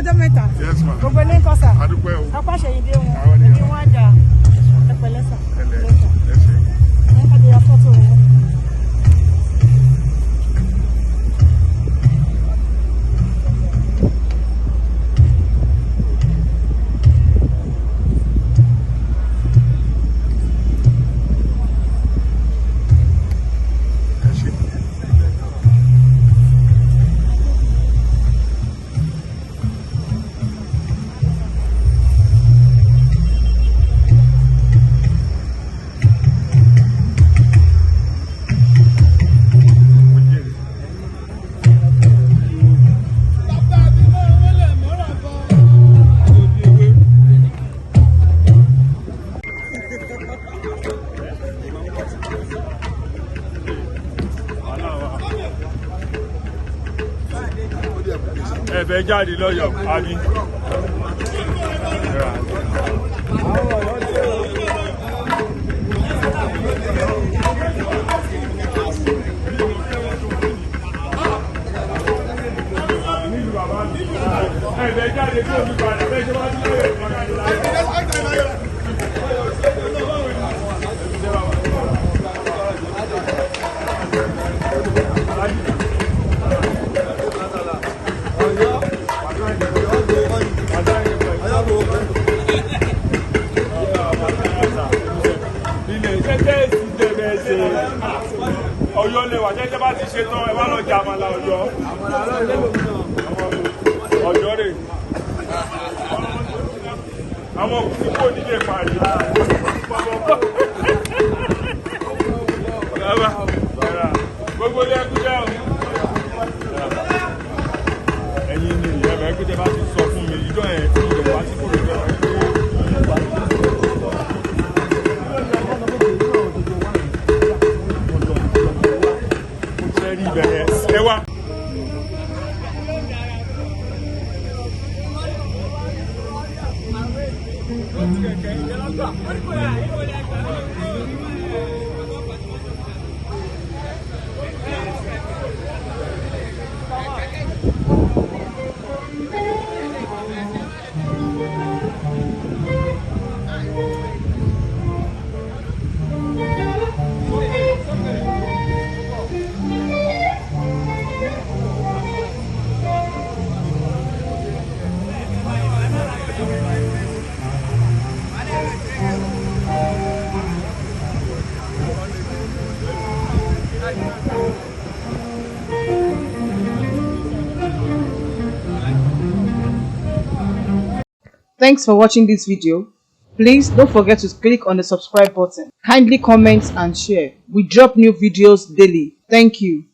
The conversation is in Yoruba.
ọjọ́ mẹ́ta. Yes, ma'am. Gbogbo ní nǹkan sà. Adúpẹ́ o. Apáṣẹ yìí dé wọn. Èmi wọ́n á jà. Ẹ pẹ̀lẹ́ sà. Ẹ ṣé. Ẹ ká di ya fọ́tò wọn. Ẹ̀fẹ̀ jáde lọ́yọ̀ àbí. Ẹ̀fẹ̀ jáde tó ojú padà bẹ́ẹ̀ ṣe wá sí lọ́yọ̀ ìpàdé láyé. Ọ̀yọ́ lè wà jẹ́jẹ́ bá ti ṣe tán ẹ bá lọ jẹ àmàlà Ọ̀yọ́. Ọ̀yọ́ rè. Àwọn òkú kò nílé parí. Gbogbo ilé ẹkú jẹ́ o. Ẹ̀yin ni ìyá ẹ̀rọ ẹgbẹ́ bá ti sọ fún mi ìjọ ẹ̀ fún ìjọba tí kò lè jẹ́ Thanks for watching this video. Please don't forget to click on the subscribe button. Kindly comment and share. We drop new videos daily. Thank you.